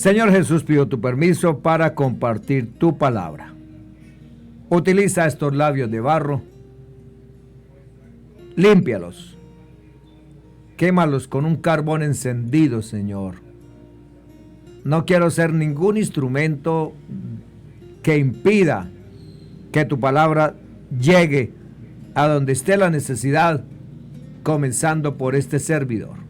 Señor Jesús, pido tu permiso para compartir tu palabra. Utiliza estos labios de barro, límpialos, quémalos con un carbón encendido, Señor. No quiero ser ningún instrumento que impida que tu palabra llegue a donde esté la necesidad, comenzando por este servidor.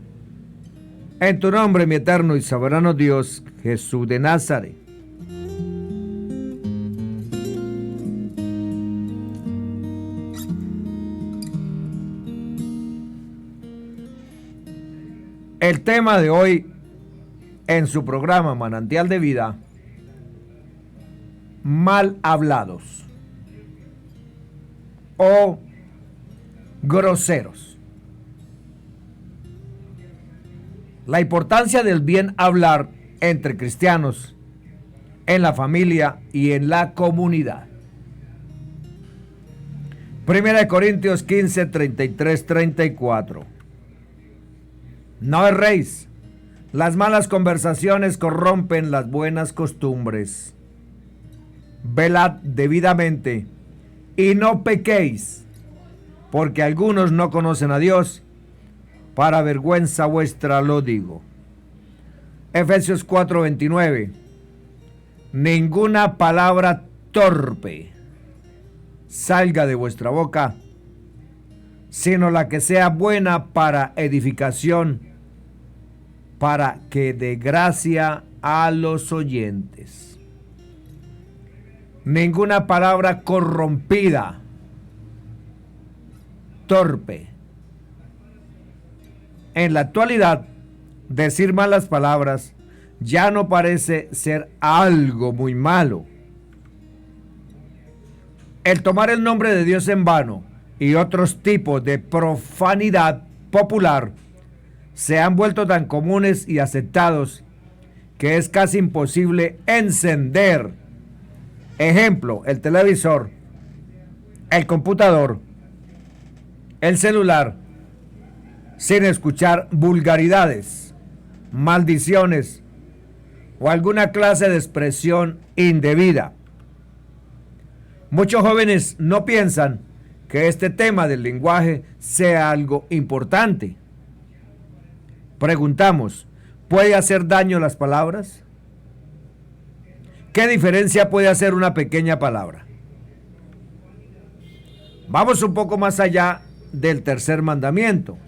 En tu nombre, mi eterno y soberano Dios, Jesús de Nazaret. El tema de hoy en su programa Manantial de Vida: mal hablados o groseros. La importancia del bien hablar entre cristianos, en la familia y en la comunidad. 1 Corintios 15, 33, 34. No erréis, las malas conversaciones corrompen las buenas costumbres. Velad debidamente y no pequéis, porque algunos no conocen a Dios. Para vergüenza vuestra lo digo. Efesios 4:29. Ninguna palabra torpe salga de vuestra boca, sino la que sea buena para edificación, para que dé gracia a los oyentes. Ninguna palabra corrompida, torpe. En la actualidad, decir malas palabras ya no parece ser algo muy malo. El tomar el nombre de Dios en vano y otros tipos de profanidad popular se han vuelto tan comunes y aceptados que es casi imposible encender, ejemplo, el televisor, el computador, el celular, sin escuchar vulgaridades, maldiciones o alguna clase de expresión indebida. Muchos jóvenes no piensan que este tema del lenguaje sea algo importante. Preguntamos, ¿puede hacer daño las palabras? ¿Qué diferencia puede hacer una pequeña palabra? Vamos un poco más allá del tercer mandamiento.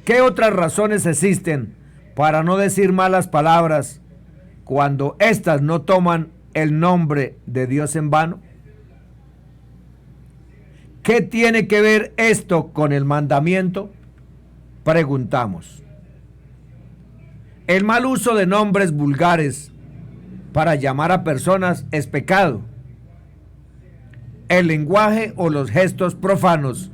¿Qué otras razones existen para no decir malas palabras cuando éstas no toman el nombre de Dios en vano? ¿Qué tiene que ver esto con el mandamiento? Preguntamos. El mal uso de nombres vulgares para llamar a personas es pecado. El lenguaje o los gestos profanos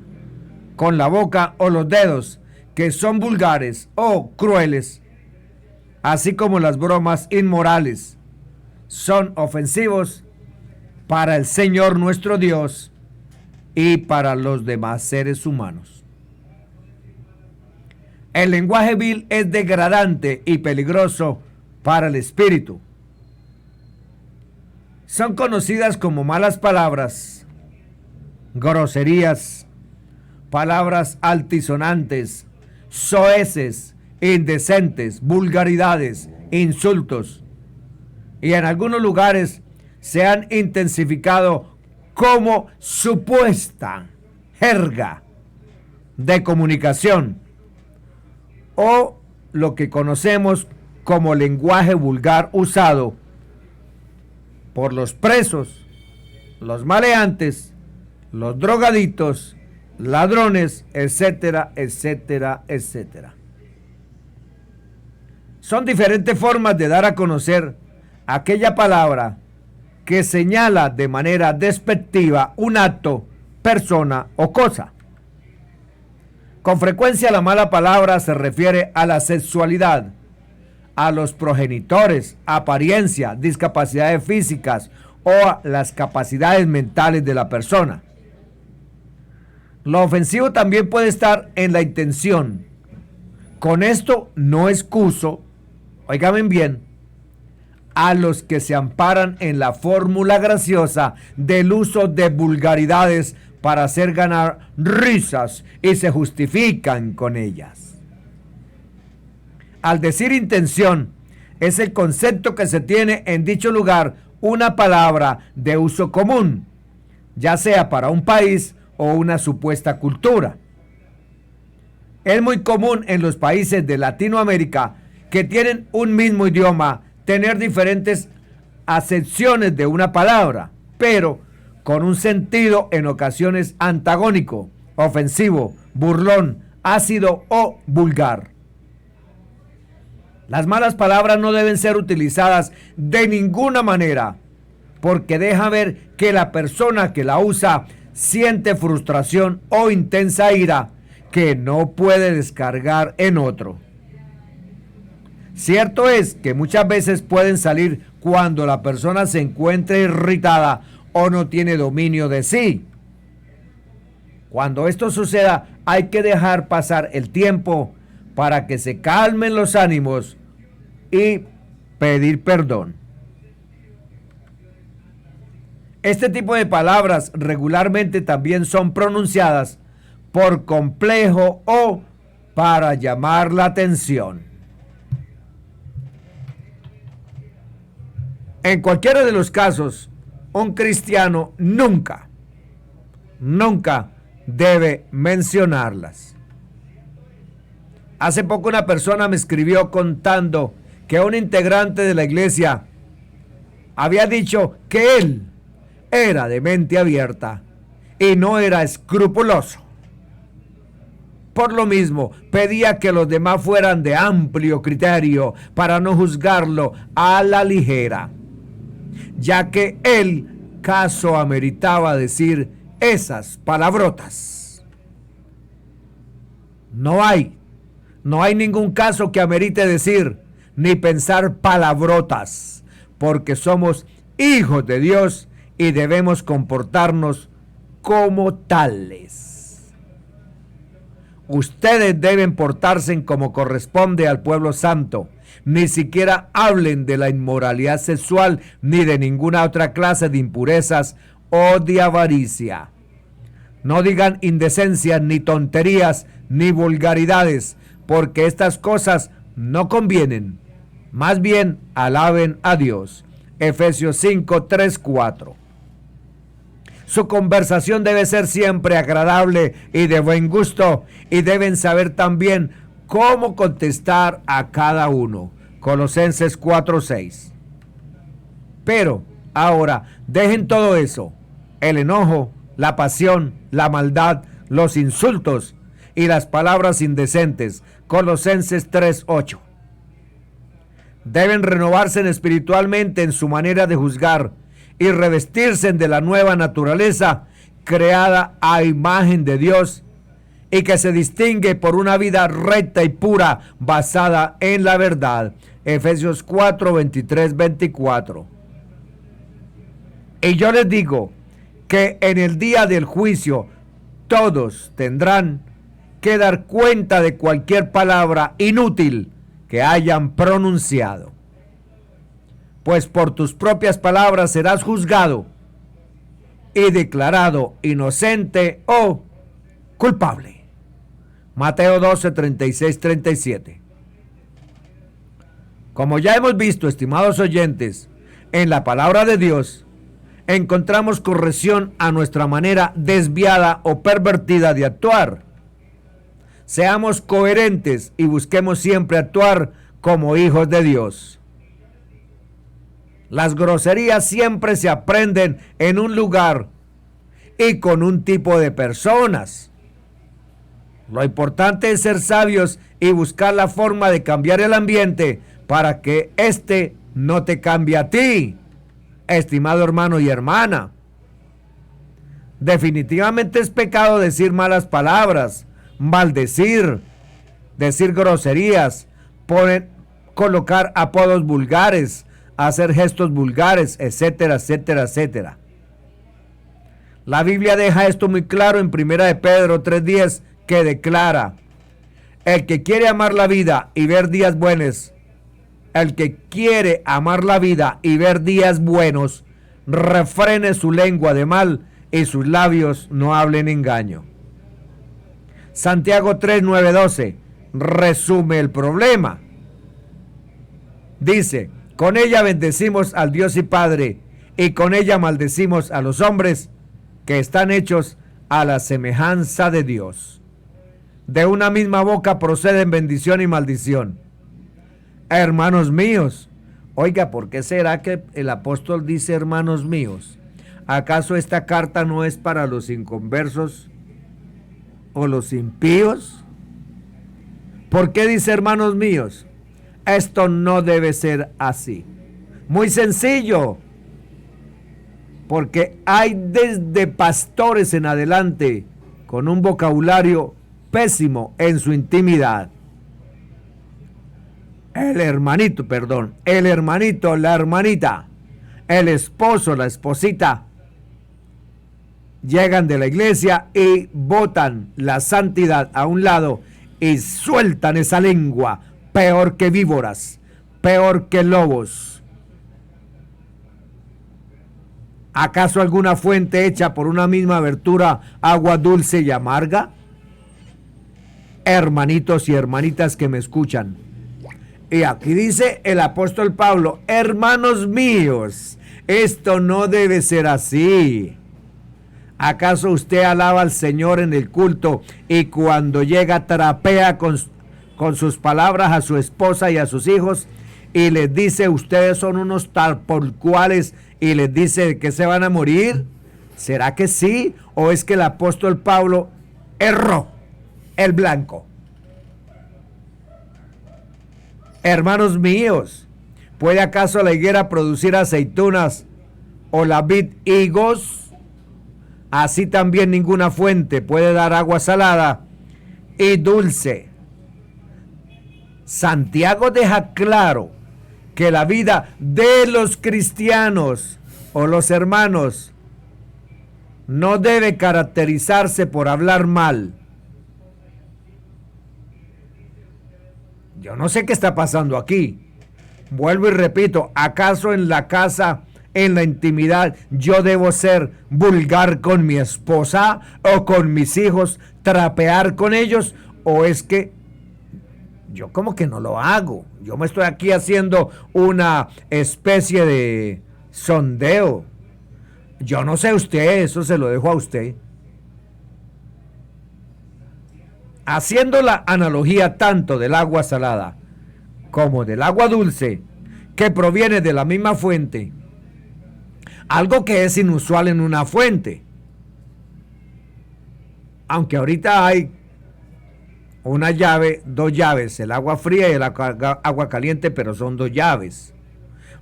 con la boca o los dedos que son vulgares o crueles, así como las bromas inmorales, son ofensivos para el Señor nuestro Dios y para los demás seres humanos. El lenguaje vil es degradante y peligroso para el espíritu. Son conocidas como malas palabras, groserías, palabras altisonantes, soeces, indecentes, vulgaridades, insultos, y en algunos lugares se han intensificado como supuesta jerga de comunicación o lo que conocemos como lenguaje vulgar usado por los presos, los maleantes, los drogaditos, ladrones, etcétera, etcétera, etcétera. Son diferentes formas de dar a conocer aquella palabra que señala de manera despectiva un acto, persona o cosa. Con frecuencia la mala palabra se refiere a la sexualidad, a los progenitores, apariencia, discapacidades físicas o a las capacidades mentales de la persona. Lo ofensivo también puede estar en la intención. Con esto no excuso, óigame bien, a los que se amparan en la fórmula graciosa del uso de vulgaridades para hacer ganar risas y se justifican con ellas. Al decir intención, es el concepto que se tiene en dicho lugar una palabra de uso común, ya sea para un país o una supuesta cultura. Es muy común en los países de Latinoamérica que tienen un mismo idioma tener diferentes acepciones de una palabra, pero con un sentido en ocasiones antagónico, ofensivo, burlón, ácido o vulgar. Las malas palabras no deben ser utilizadas de ninguna manera, porque deja ver que la persona que la usa siente frustración o intensa ira que no puede descargar en otro. Cierto es que muchas veces pueden salir cuando la persona se encuentra irritada o no tiene dominio de sí. Cuando esto suceda, hay que dejar pasar el tiempo para que se calmen los ánimos y pedir perdón. Este tipo de palabras regularmente también son pronunciadas por complejo o para llamar la atención. En cualquiera de los casos, un cristiano nunca debe mencionarlas. Hace poco una persona me escribió contando que un integrante de la iglesia había dicho que él era de mente abierta y no era escrupuloso. Por lo mismo, pedía que los demás fueran de amplio criterio para no juzgarlo a la ligera, ya que el caso ameritaba decir esas palabrotas. No hay ningún caso que amerite decir ni pensar palabrotas, porque somos hijos de Dios y debemos comportarnos como tales. Ustedes deben portarse como corresponde al pueblo santo. Ni siquiera hablen de la inmoralidad sexual ni de ninguna otra clase de impurezas o de avaricia. No digan indecencias, ni tonterías, ni vulgaridades, porque estas cosas no convienen. Más bien, alaben a Dios. Efesios 5, 3, 4. Su conversación debe ser siempre agradable y de buen gusto, y deben saber también cómo contestar a cada uno. Colosenses 4:6. Pero ahora dejen todo eso, el enojo, la pasión, la maldad, los insultos y las palabras indecentes. Colosenses 3:8. Deben renovarse espiritualmente en su manera de juzgar y revestirse de la nueva naturaleza creada a imagen de Dios y que se distingue por una vida recta y pura basada en la verdad. Efesios 4, 23, 24. Y yo les digo que en el día del juicio todos tendrán que dar cuenta de cualquier palabra inútil que hayan pronunciado. Pues por tus propias palabras serás juzgado y declarado inocente o culpable. Mateo 12, 36, 37. Como ya hemos visto, estimados oyentes, en la palabra de Dios encontramos corrección a nuestra manera desviada o pervertida de actuar. Seamos coherentes y busquemos siempre actuar como hijos de Dios. Las groserías siempre se aprenden en un lugar y con un tipo de personas. Lo importante es ser sabios y buscar la forma de cambiar el ambiente para que éste no te cambie a ti, estimado hermano y hermana. Definitivamente es pecado decir malas palabras, maldecir, decir groserías, colocar apodos vulgares, hacer gestos vulgares, etcétera, etcétera, etcétera. La Biblia deja esto muy claro en 1 de Pedro 3:10, que declara: el que quiere amar la vida y ver días buenos, El que quiere amar la vida y ver días buenos, refrene su lengua de mal y sus labios no hablen engaño. Santiago 3, 9, 12 resume el problema. Dice, con ella bendecimos al Dios y Padre, y con ella maldecimos a los hombres que están hechos a la semejanza de Dios. De una misma boca proceden bendición y maldición. Hermanos míos, oiga, ¿por qué será que el apóstol dice hermanos míos? ¿Acaso esta carta no es para los inconversos o los impíos? ¿Por qué dice hermanos míos? Esto no debe ser así. Muy sencillo. Porque hay desde pastores en adelante con un vocabulario pésimo en su intimidad. El hermanito, la hermanita, el esposo, la esposita, llegan de la iglesia y botan la santidad a un lado y sueltan esa lengua, peor que víboras, peor que lobos. ¿Acaso alguna fuente hecha por una misma abertura, agua dulce y amarga? Hermanitos y hermanitas que me escuchan, y aquí dice el apóstol Pablo, hermanos míos, esto no debe ser así. ¿Acaso usted alaba al Señor en el culto y cuando llega trapea con sus palabras a su esposa y a sus hijos y les dice, ustedes son unos tal por cuales, y les dice que se van a morir? ¿Será que sí? ¿O es que el apóstol Pablo erró el blanco? Hermanos míos, ¿puede acaso la higuera producir aceitunas o la vid higos? Así también ninguna fuente puede dar agua salada y dulce. Santiago deja claro que la vida de los cristianos o los hermanos no debe caracterizarse por hablar mal. Yo no sé qué está pasando aquí. Vuelvo y repito, ¿acaso en la casa, en la intimidad, yo debo ser vulgar con mi esposa o con mis hijos, trapear con ellos? ¿O es que yo como que no lo hago? Yo me estoy aquí haciendo una especie de sondeo. Yo no sé usted, eso se lo dejo a usted. Haciendo la analogía tanto del agua salada como del agua dulce, que proviene de la misma fuente, algo que es inusual en una fuente, aunque ahorita hay una llave, dos llaves, el agua fría y el agua caliente, pero son dos llaves,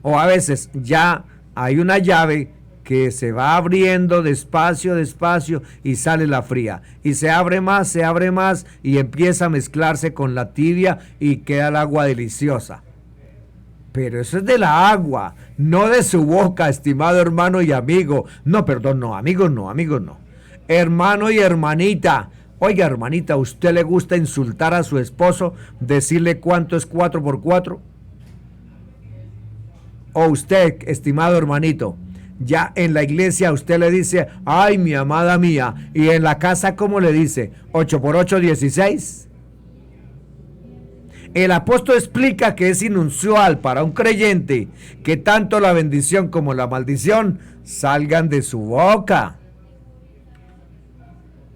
o a veces ya hay una llave que se va abriendo despacio, despacio y sale la fría. Y se abre más y empieza a mezclarse con la tibia y queda el agua deliciosa. Pero eso es de la agua, no de su boca, estimado hermano y amigo. No, perdón, no, amigos no. Hermano y hermanita. Oiga, hermanita, ¿a usted le gusta insultar a su esposo? ¿Decirle cuánto es 4 por 4? O usted, estimado hermanito, ya en la iglesia usted le dice, ay, mi amada mía, y en la casa, ¿cómo le dice? 8 por 8, 16. El apóstol explica que es inusual para un creyente que tanto la bendición como la maldición salgan de su boca.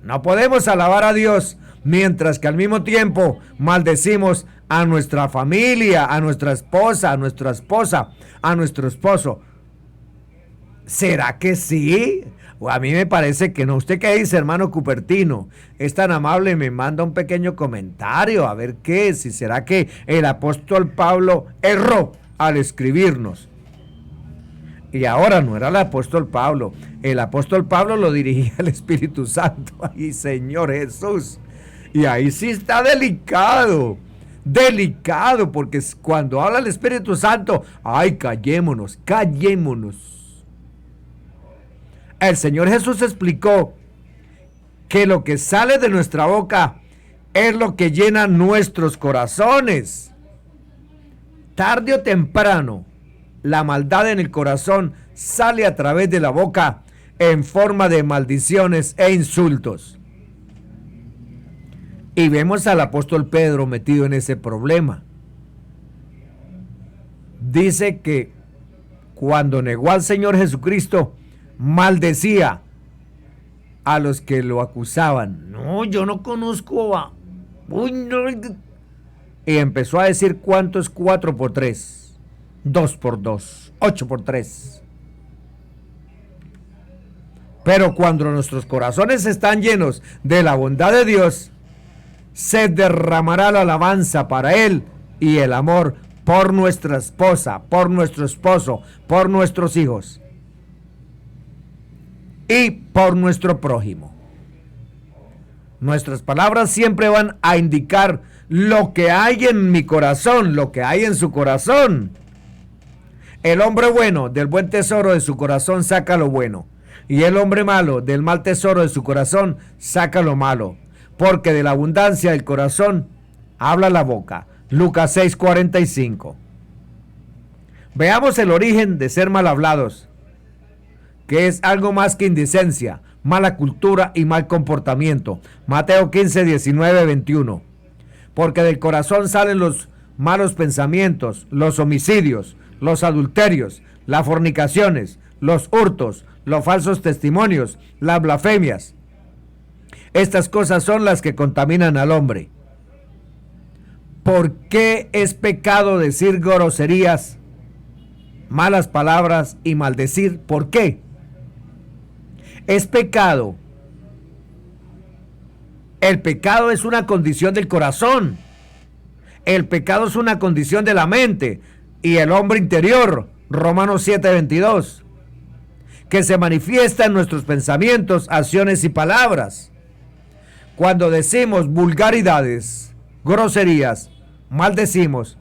No podemos alabar a Dios mientras que al mismo tiempo maldecimos a nuestra familia, a nuestra esposa, a nuestro esposo. ¿Será que sí? O a mí me parece que no. ¿Usted qué dice, hermano Cupertino? Es tan amable y me manda un pequeño comentario, a ver qué, si será que el apóstol Pablo erró al escribirnos. Y ahora no era el apóstol Pablo lo dirigía el Espíritu Santo. Ay, Señor Jesús. Y ahí sí está delicado, porque cuando habla el Espíritu Santo, ay, callémonos. El Señor Jesús explicó que lo que sale de nuestra boca es lo que llena nuestros corazones. Tarde o temprano, la maldad en el corazón sale a través de la boca en forma de maldiciones e insultos. Y vemos al apóstol Pedro metido en ese problema. Dice que cuando negó al Señor Jesucristo, maldecía a los que lo acusaban. No, yo no conozco a... Uy, no. Y empezó a decir cuánto es 4 por 3, 2 por 2, 8 por 3. Pero cuando nuestros corazones están llenos de la bondad de Dios, se derramará la alabanza para Él y el amor por nuestra esposa, por nuestro esposo, por nuestros hijos y por nuestro prójimo. Nuestras palabras siempre van a indicar lo que hay en mi corazón, lo que hay en su corazón. El hombre bueno del buen tesoro de su corazón saca lo bueno, y el hombre malo del mal tesoro de su corazón saca lo malo, porque de la abundancia del corazón habla la boca. Lucas 6:45. Veamos el origen de ser mal hablados, que es algo más que indecencia, mala cultura y mal comportamiento. Mateo 15:19-21. Porque del corazón salen los malos pensamientos, los homicidios, los adulterios, las fornicaciones, los hurtos, los falsos testimonios, las blasfemias. Estas cosas son las que contaminan al hombre. ¿Por qué es pecado decir groserías, malas palabras y maldecir? ¿Por qué? Es pecado. El pecado es una condición del corazón. El pecado es una condición de la mente y el hombre interior. Romanos 7:22. Que se manifiesta en nuestros pensamientos, acciones y palabras. Cuando decimos vulgaridades, groserías, maldecimos,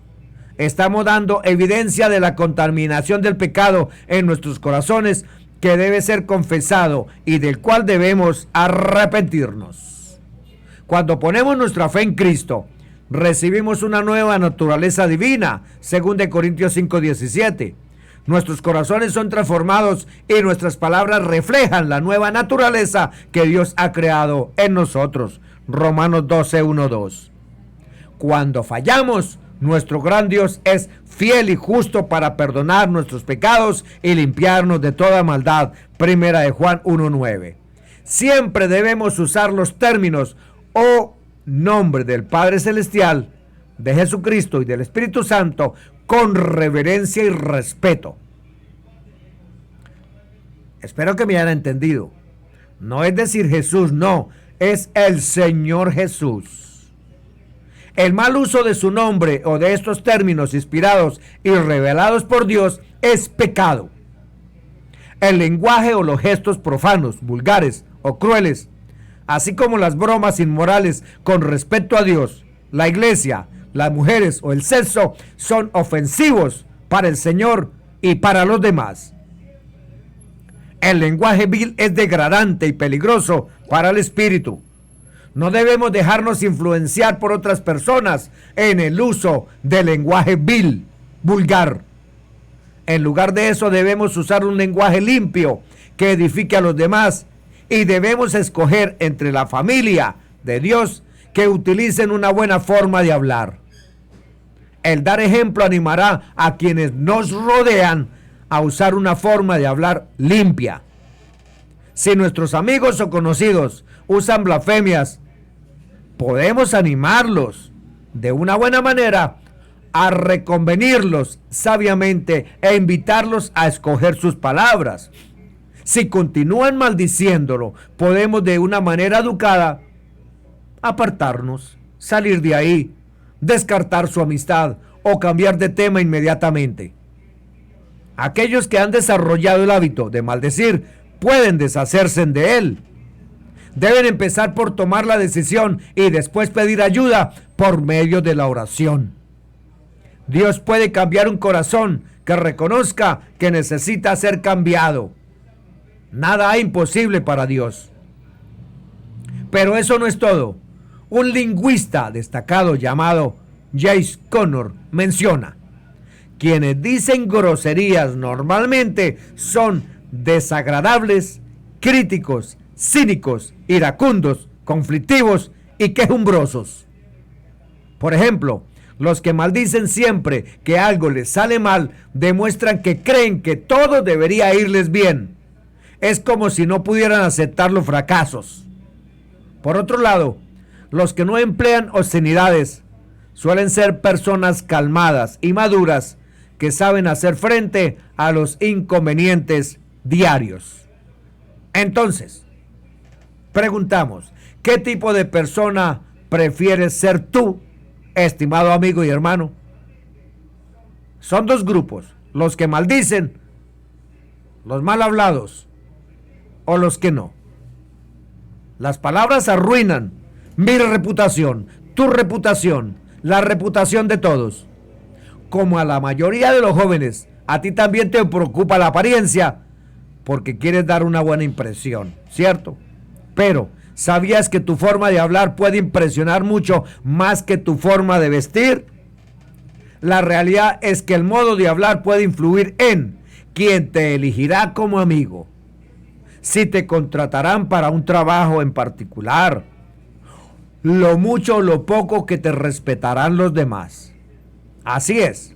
estamos dando evidencia de la contaminación del pecado en nuestros corazones, que debe ser confesado y del cual debemos arrepentirnos. Cuando ponemos nuestra fe en Cristo, recibimos una nueva naturaleza divina, según de Corintios 5:17. Nuestros corazones son transformados y nuestras palabras reflejan la nueva naturaleza que Dios ha creado en nosotros. Romanos 12:1-2. Cuando fallamos, nuestro gran Dios es fiel y justo para perdonar nuestros pecados y limpiarnos de toda maldad. Primera de Juan 1:9. Siempre debemos usar los términos o nombre del Padre Celestial, de Jesucristo y del Espíritu Santo con reverencia y respeto. Espero que me hayan entendido. No es decir Jesús, no, es el Señor Jesús. El mal uso de su nombre o de estos términos inspirados y revelados por Dios es pecado. El lenguaje o los gestos profanos, vulgares o crueles, así como las bromas inmorales con respecto a Dios, la iglesia, las mujeres o el sexo, son ofensivos para el Señor y para los demás. El lenguaje vil es degradante y peligroso para el espíritu. No debemos dejarnos influenciar por otras personas en el uso del lenguaje vil, vulgar. En lugar de eso debemos usar un lenguaje limpio que edifique a los demás, y debemos escoger entre la familia de Dios que utilicen una buena forma de hablar. El dar ejemplo animará a quienes nos rodean a usar una forma de hablar limpia. Si nuestros amigos o conocidos usan blasfemias, podemos animarlos de una buena manera a reconvenirlos sabiamente e invitarlos a escoger sus palabras. Si continúan maldiciéndolo, podemos de una manera educada apartarnos, salir de ahí, descartar su amistad o cambiar de tema inmediatamente. Aquellos que han desarrollado el hábito de maldecir pueden deshacerse de él. Deben empezar por tomar la decisión y después pedir ayuda por medio de la oración. Dios puede cambiar un corazón que reconozca que necesita ser cambiado. Nada es imposible para Dios. Pero eso no es todo. Un lingüista destacado llamado James Connor menciona: Quienes dicen groserías normalmente son desagradables, críticos, cínicos, iracundos, conflictivos y quejumbrosos. Por ejemplo, los que maldicen siempre que algo les sale mal demuestran que creen que todo debería irles bien. Es como si no pudieran aceptar los fracasos. Por otro lado, los que no emplean obscenidades suelen ser personas calmadas y maduras que saben hacer frente a los inconvenientes diarios. Entonces, preguntamos, ¿qué tipo de persona prefieres ser tú, estimado amigo y hermano? Son dos grupos, los que maldicen, los mal hablados o los que no. Las palabras arruinan mi reputación, tu reputación, la reputación de todos. Como a la mayoría de los jóvenes, a ti también te preocupa la apariencia porque quieres dar una buena impresión, ¿cierto? Pero, ¿sabías que tu forma de hablar puede impresionar mucho más que tu forma de vestir? La realidad es que el modo de hablar puede influir en quién te elegirá como amigo, si te contratarán para un trabajo en particular, lo mucho o lo poco que te respetarán los demás. Así es,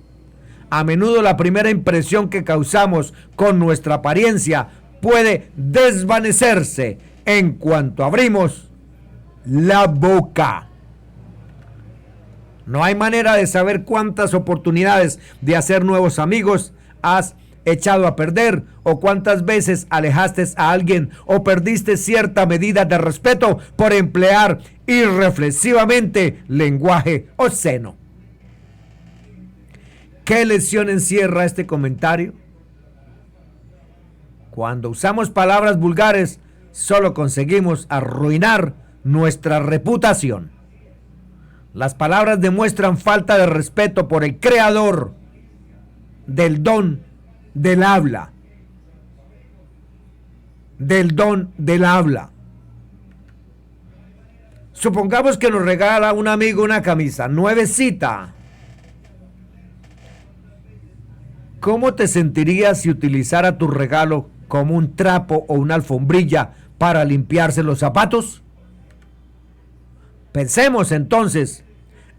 a menudo la primera impresión que causamos con nuestra apariencia puede desvanecerse en cuanto abrimos la boca. No hay manera de saber cuántas oportunidades de hacer nuevos amigos has echado a perder o cuántas veces alejaste a alguien o perdiste cierta medida de respeto por emplear irreflexivamente lenguaje obsceno. ¿Qué lección encierra este comentario? Cuando usamos palabras vulgares, solo conseguimos arruinar nuestra reputación. Las palabras demuestran falta de respeto por el creador del don del habla. Del don del habla. Supongamos que nos regala un amigo una camisa nuevecita. ¿Cómo te sentirías si utilizara tu regalo como un trapo o una alfombrilla para limpiarse los zapatos? Pensemos entonces,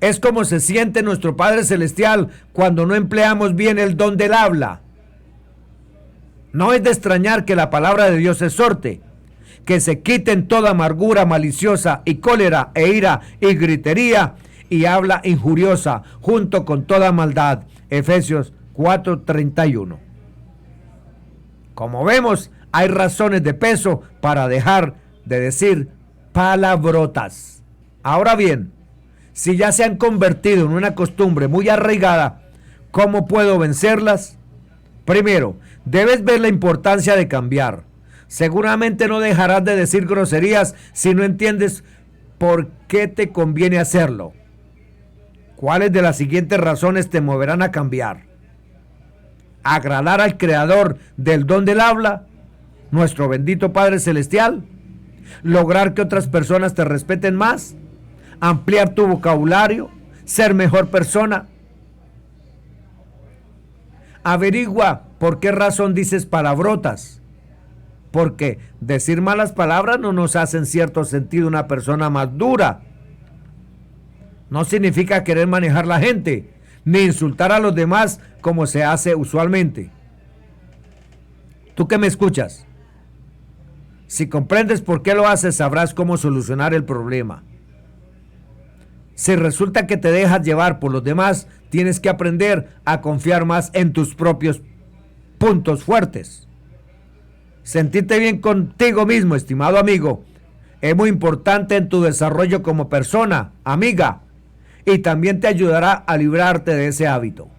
es como se siente nuestro Padre Celestial cuando no empleamos bien el don del habla. No es de extrañar que la palabra de Dios exhorte que se quiten toda amargura maliciosa y cólera e ira y gritería y habla injuriosa junto con toda maldad. Efesios 4:31. Como vemos, hay razones de peso para dejar de decir palabrotas. Ahora bien, si ya se han convertido en una costumbre muy arraigada, ¿cómo puedo vencerlas? Primero, debes ver la importancia de cambiar. Seguramente no dejarás de decir groserías si no entiendes por qué te conviene hacerlo. ¿Cuáles de las siguientes razones te moverán a cambiar? Agradar al creador del don del habla, nuestro bendito Padre Celestial, lograr que otras personas te respeten más, ampliar tu vocabulario, ser mejor persona. Averigua por qué razón dices palabrotas, porque decir malas palabras no nos hace en cierto sentido una persona más dura. No significa querer manejar la gente, ni insultar a los demás como se hace usualmente. Tú que me escuchas, si comprendes por qué lo haces, sabrás cómo solucionar el problema. Si resulta que te dejas llevar por los demás, tienes que aprender a confiar más en tus propios puntos fuertes. Sentirte bien contigo mismo, estimado amigo, es muy importante en tu desarrollo como persona, amiga, y también te ayudará a librarte de ese hábito.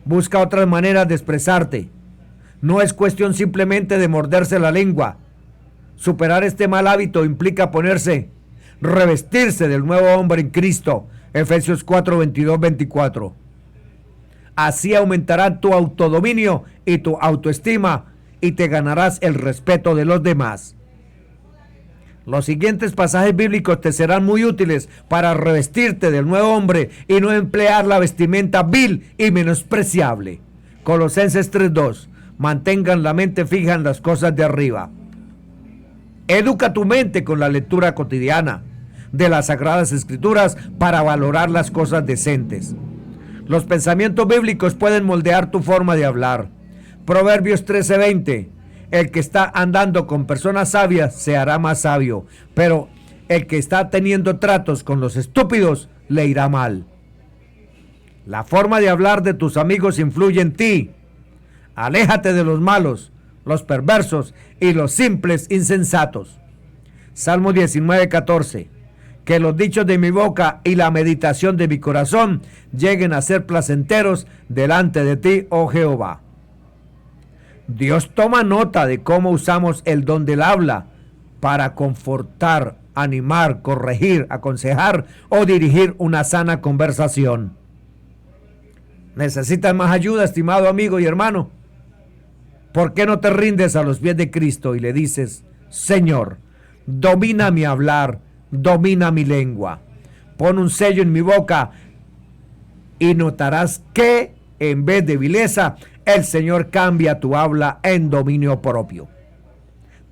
Busca otras maneras de expresarte. No es cuestión simplemente de morderse la lengua. Superar este mal hábito implica revestirse del nuevo hombre en Cristo. Efesios 4:22-24. Así aumentará tu autodominio y tu autoestima y te ganarás el respeto de los demás. Los siguientes pasajes bíblicos te serán muy útiles para revestirte del nuevo hombre y no emplear la vestimenta vil y menospreciable. Colosenses 3:2. Mantengan la mente fija en las cosas de arriba. Educa tu mente con la lectura cotidiana de las Sagradas Escrituras para valorar las cosas decentes. Los pensamientos bíblicos pueden moldear tu forma de hablar. Proverbios 13:20. El que está andando con personas sabias se hará más sabio, pero el que está teniendo tratos con los estúpidos le irá mal. La forma de hablar de tus amigos influye en ti. Aléjate de los malos, los perversos y los simples insensatos. Salmo 19:14. Que los dichos de mi boca y la meditación de mi corazón lleguen a ser placenteros delante de ti, oh Jehová. Dios toma nota de cómo usamos el don del habla para confortar, animar, corregir, aconsejar o dirigir una sana conversación. ¿Necesitas más ayuda, estimado amigo y hermano? ¿Por qué no te rindes a los pies de Cristo y le dices: Señor, domina mi hablar, domina mi lengua, pon un sello en mi boca y notarás que en vez de vileza, el Señor cambia tu habla en dominio propio.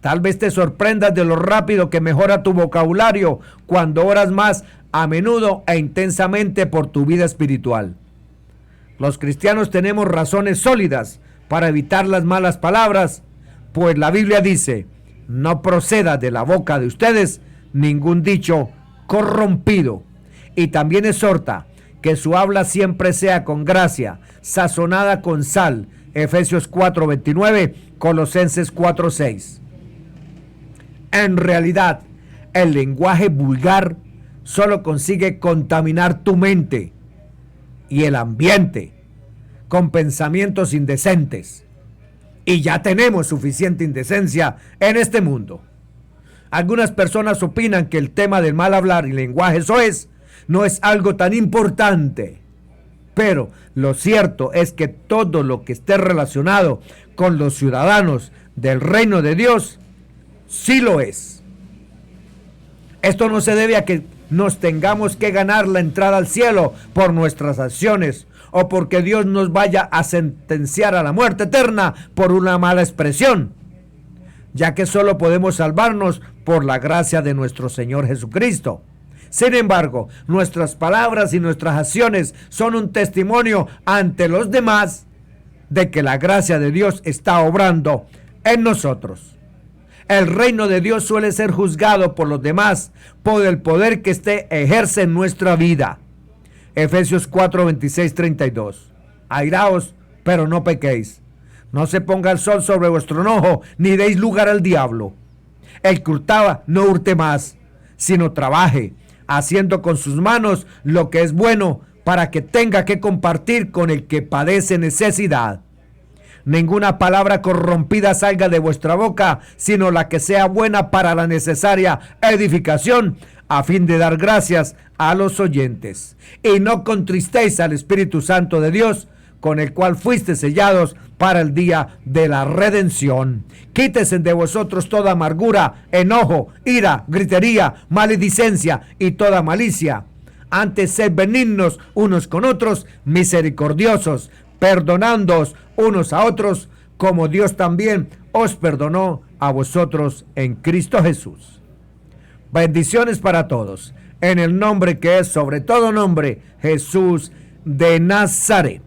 Tal vez te sorprendas de lo rápido que mejora tu vocabulario cuando oras más a menudo e intensamente por tu vida espiritual. Los cristianos tenemos razones sólidas para evitar las malas palabras, pues la Biblia dice: no proceda de la boca de ustedes ningún dicho corrompido. Y también exhorta que su habla siempre sea con gracia, sazonada con sal. Efesios 4:29, Colosenses 4:6. En realidad, el lenguaje vulgar solo consigue contaminar tu mente y el ambiente con pensamientos indecentes. Y ya tenemos suficiente indecencia en este mundo. Algunas personas opinan que el tema del mal hablar y lenguaje soez no es algo tan importante, pero lo cierto es que todo lo que esté relacionado con los ciudadanos del reino de Dios, sí lo es. Esto no se debe a que nos tengamos que ganar la entrada al cielo por nuestras acciones o porque Dios nos vaya a sentenciar a la muerte eterna por una mala expresión, ya que solo podemos salvarnos por la gracia de nuestro Señor Jesucristo. Sin embargo, nuestras palabras y nuestras acciones son un testimonio ante los demás de que la gracia de Dios está obrando en nosotros. El reino de Dios suele ser juzgado por los demás por el poder que éste ejerce en nuestra vida. Efesios 4:26-32. Airaos, pero no pequéis. No se ponga el sol sobre vuestro enojo, ni deis lugar al diablo. El que hurtaba, no hurte más, sino trabaje, haciendo con sus manos lo que es bueno, para que tenga que compartir con el que padece necesidad. Ninguna palabra corrompida salga de vuestra boca, sino la que sea buena para la necesaria edificación, a fin de dar gracias a los oyentes. Y no contristéis al Espíritu Santo de Dios, con el cual fuiste sellados para el día de la redención. Quítese de vosotros toda amargura, enojo, ira, gritería, maledicencia y toda malicia. Antes sed benignos unos con otros, misericordiosos, perdonándoos unos a otros, como Dios también os perdonó a vosotros en Cristo Jesús. Bendiciones para todos, en el nombre que es sobre todo nombre, Jesús de Nazaret.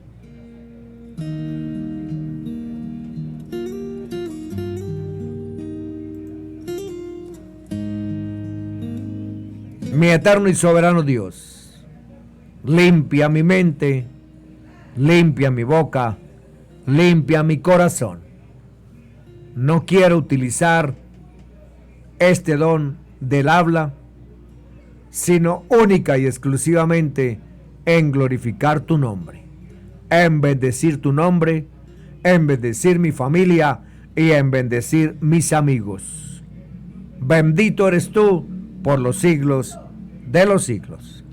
Mi eterno y soberano Dios, limpia mi mente, limpia mi boca, limpia mi corazón. No quiero utilizar este don del habla, sino única y exclusivamente en glorificar tu nombre, en bendecir tu nombre, en bendecir mi familia y en bendecir mis amigos. Bendito eres tú por los siglos de los siglos.